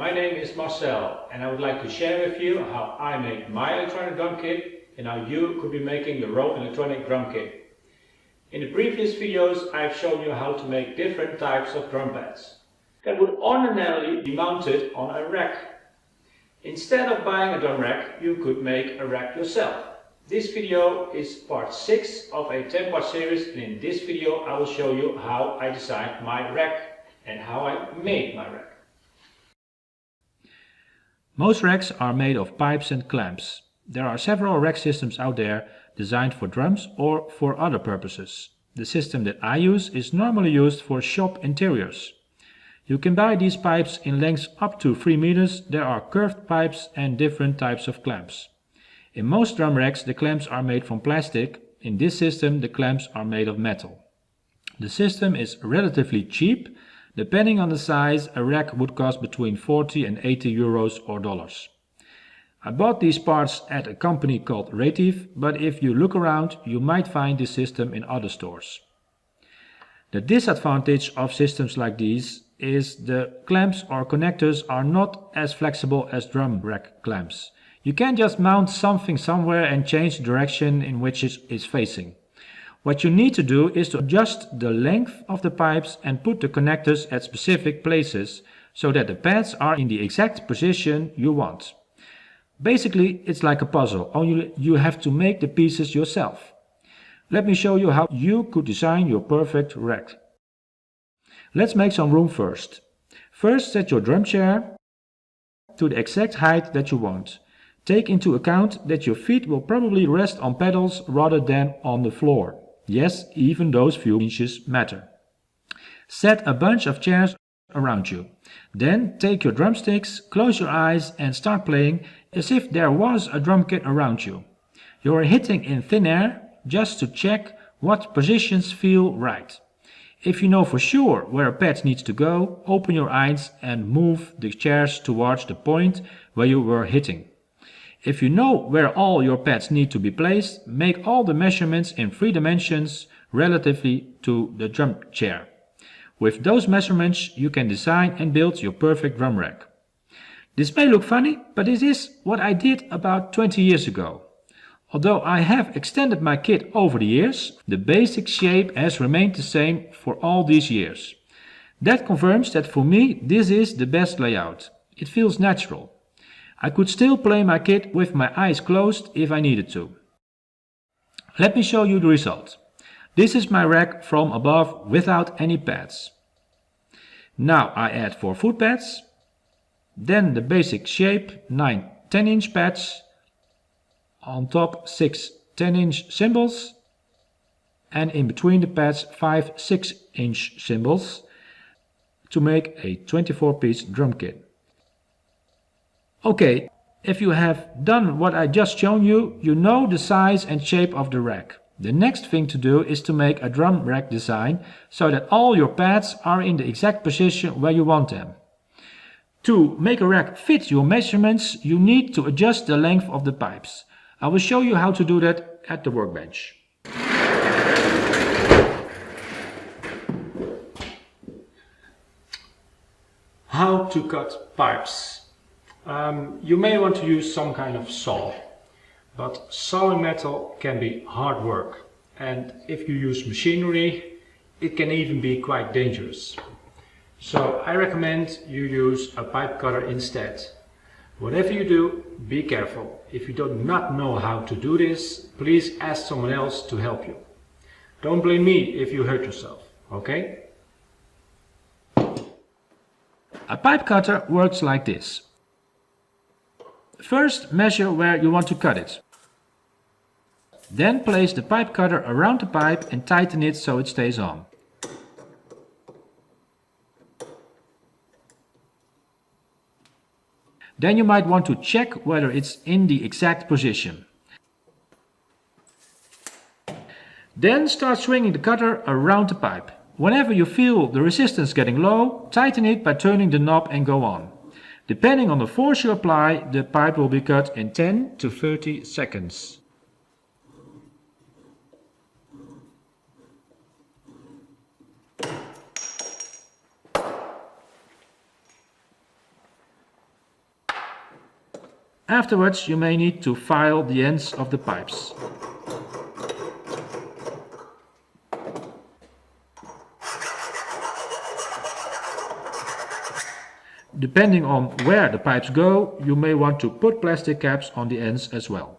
my name is Marcel and I would like to share with you how I make my electronic drum kit and how you could be making your own electronic drum kit. In the previous videos I've shown you how to make different types of drum pads that would ordinarily be mounted on a rack. Instead of buying a drum rack, you could make a rack yourself. This video is part 6 of a 10-part series, and in this video I will show you how I designed my rack and how I made my rack. Most racks are made of pipes and clamps. There are several rack systems out there designed for drums or for other purposes. The system that I use is normally used for shop interiors. You can buy these pipes in lengths up to 3 meters. There are curved pipes and different types of clamps. In most drum racks the clamps are made from plastic. In this system the clamps are made of metal. The system is relatively cheap. Depending on the size, a rack would cost between 40 and 80 euros or dollars. I bought these parts at a company called Retif, but if you look around you might find this system in other stores. The disadvantage of systems like these is the clamps or connectors are not as flexible as drum rack clamps. You can't just mount something somewhere and change the direction in which it is facing. What you need to do is to adjust the length of the pipes and put the connectors at specific places so that the pads are in the exact position you want. Basically, it's like a puzzle, only you have to make the pieces yourself. Let me show you how you could design your perfect rack. Let's make some room first. First, set your drum chair to the exact height that you want. Take into account that your feet will probably rest on pedals rather than on the floor. Yes, even those few inches matter. Set a bunch of chairs around you. Then take your drumsticks, close your eyes and start playing as if there was a drum kit around you. You are hitting in thin air just to check what positions feel right. If you know for sure where a pad needs to go, open your eyes and move the chairs towards the point where you were hitting. If you know where all your pads need to be placed, make all the measurements in 3 dimensions relatively to the drum chair. With those measurements you can design and build your perfect drum rack. This may look funny, but this is what I did about 20 years ago. Although I have extended my kit over the years, the basic shape has remained the same for all these years. That confirms that for me this is the best layout. It feels natural. I could still play my kit with my eyes closed if I needed to. Let me show you the result. This is my rack from above without any pads. Now I add 4 foot pads, then the basic shape, 9 10-inch pads, on top 6 10-inch cymbals, and in between the pads 5 6-inch cymbals to make a 24-piece drum kit. Okay, if you have done what I just shown you, you know the size and shape of the rack. The next thing to do is to make a drum rack design so that all your pads are in the exact position where you want them. To make a rack fit your measurements, you need to adjust the length of the pipes. I will show you how to do that at the workbench. How to cut pipes. You may want to use some kind of saw, but sawing metal can be hard work, and if you use machinery it can even be quite dangerous. So I recommend you use a pipe cutter instead. Whatever you do, be careful. If you do not know how to do this, please ask someone else to help you. Don't blame me if you hurt yourself, okay? A pipe cutter works like this. First measure where you want to cut it. Then place the pipe cutter around the pipe and tighten it so it stays on. Then you might want to check whether it's in the exact position. Then start swinging the cutter around the pipe. Whenever you feel the resistance getting low, tighten it by turning the knob and go on. Depending on the force you apply, the pipe will be cut in 10 to 30 seconds. Afterwards you may need to file the ends of the pipes. Depending on where the pipes go, you may want to put plastic caps on the ends as well.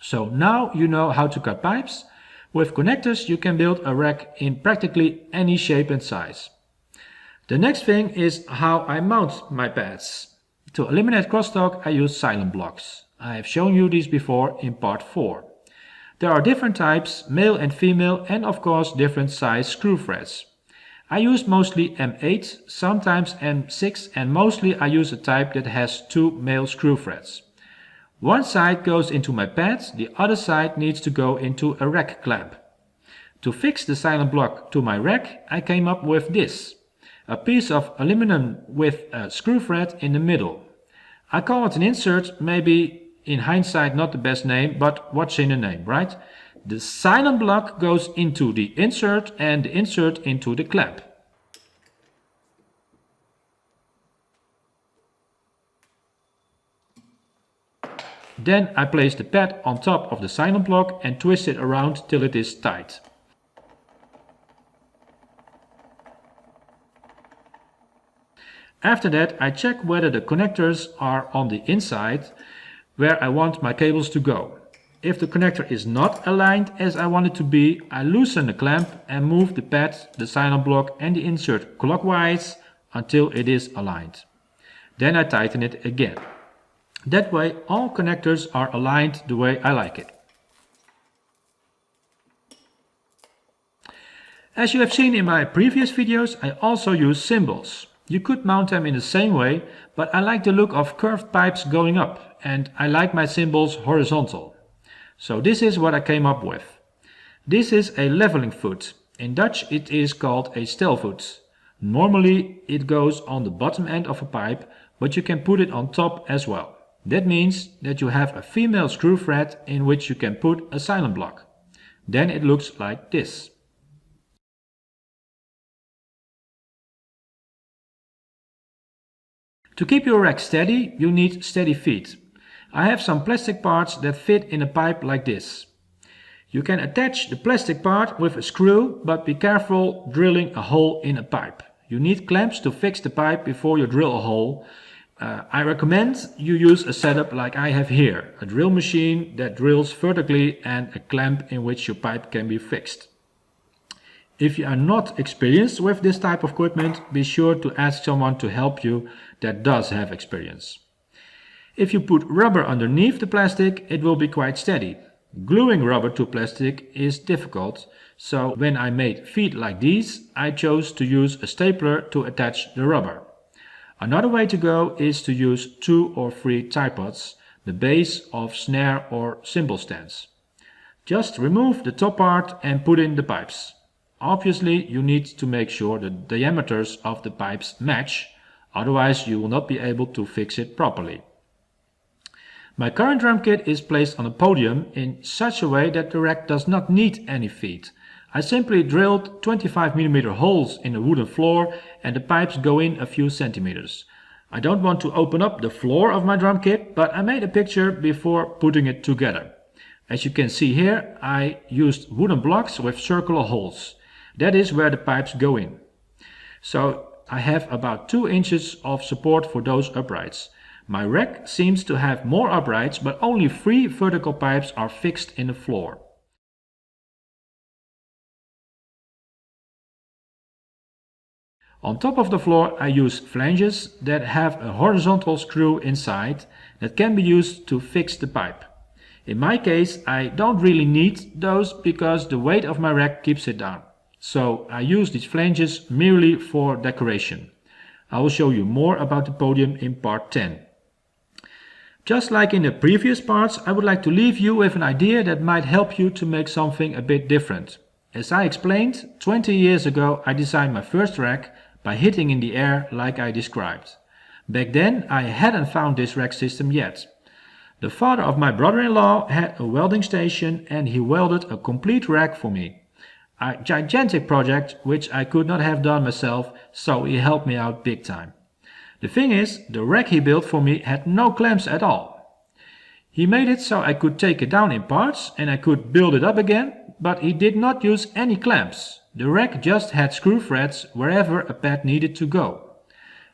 So now you know how to cut pipes. With connectors you can build a rack in practically any shape and size. The next thing is how I mount my pads. To eliminate crosstalk I use silent blocks. I have shown you these before in part 4. There are different types, male and female, and of course different size screw threads. I use mostly M8, sometimes M6, and mostly I use a type that has 2 male screw threads. One side goes into my pads, the other side needs to go into a rack clamp. To fix the silent block to my rack, I came up with this. A piece of aluminum with a screw thread in the middle. I call it an insert, maybe in hindsight not the best name, but what's in the name, right? The silent block goes into the insert and the insert into the clamp. Then I place the pad on top of the silent block and twist it around till it is tight. After that I check whether the connectors are on the inside where I want my cables to go. If the connector is not aligned as I want it to be, I loosen the clamp and move the pad, the silent block and the insert clockwise until it is aligned. Then I tighten it again. That way all connectors are aligned the way I like it. As you have seen in my previous videos, I also use cymbals. You could mount them in the same way, but I like the look of curved pipes going up and I like my cymbals horizontal. So this is what I came up with. This is a leveling foot. In Dutch it is called a stelvoet. Normally it goes on the bottom end of a pipe, but you can put it on top as well. That means that you have a female screw thread in which you can put a silent block. Then it looks like this. To keep your rack steady, you need steady feet. I have some plastic parts that fit in a pipe like this. You can attach the plastic part with a screw, but be careful drilling a hole in a pipe. You need clamps to fix the pipe before you drill a hole. I recommend you use a setup like I have here, a drill machine that drills vertically and a clamp in which your pipe can be fixed. If you are not experienced with this type of equipment, be sure to ask someone to help you that does have experience. If you put rubber underneath the plastic, it will be quite steady. Gluing rubber to plastic is difficult, so when I made feet like these, I chose to use a stapler to attach the rubber. Another way to go is to use 2 or 3 tripods, the base of snare or cymbal stands. Just remove the top part and put in the pipes. Obviously you need to make sure the diameters of the pipes match, otherwise you will not be able to fix it properly. My current drum kit is placed on a podium in such a way that the rack does not need any feet. I simply drilled 25mm holes in the wooden floor and the pipes go in a few centimeters. I don't want to open up the floor of my drum kit, but I made a picture before putting it together. As you can see here, I used wooden blocks with circular holes. That is where the pipes go in. So I have about 2 inches of support for those uprights. My rack seems to have more uprights, but only 3 vertical pipes are fixed in the floor. On top of the floor I use flanges that have a horizontal screw inside that can be used to fix the pipe. In my case I don't really need those because the weight of my rack keeps it down. So I use these flanges merely for decoration. I will show you more about the podium in part 10. Just like in the previous parts, I would like to leave you with an idea that might help you to make something a bit different. As I explained, 20 years ago I designed my first rack by hitting in the air like I described. Back then I hadn't found this rack system yet. The father of my brother-in-law had a welding station and he welded a complete rack for me. A gigantic project which I could not have done myself, so he helped me out big time. The thing is, the rack he built for me had no clamps at all. He made it so I could take it down in parts and I could build it up again, but he did not use any clamps. The rack just had screw threads wherever a pad needed to go.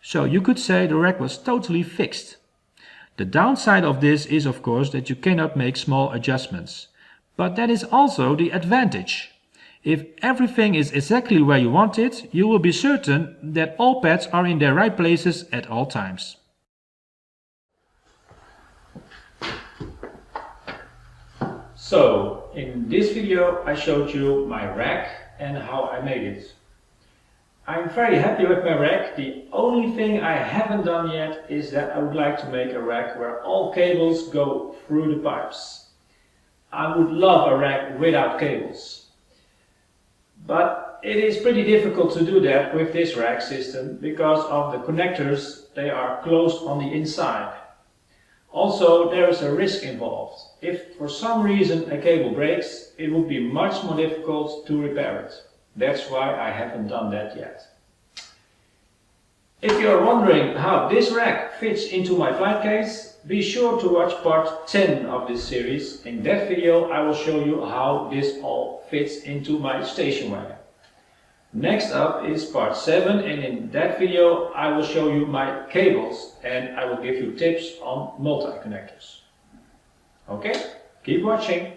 So you could say the rack was totally fixed. The downside of this is of course that you cannot make small adjustments. But that is also the advantage. If everything is exactly where you want it, you will be certain that all pads are in their right places at all times. So, in this video I showed you my rack and how I made it. I'm very happy with my rack. The only thing I haven't done yet is that I would like to make a rack where all cables go through the pipes. I would love a rack without cables. But it is pretty difficult to do that with this rack system because of the connectors, they are closed on the inside. Also, there is a risk involved. If for some reason a cable breaks, it would be much more difficult to repair it. That's why I haven't done that yet. If you are wondering how this rack fits into my flight case, be sure to watch part 10 of this series. In that video I will show you how this all fits into my station wagon. Next up is part 7, and in that video I will show you my cables and I will give you tips on multi-connectors. Okay, keep watching.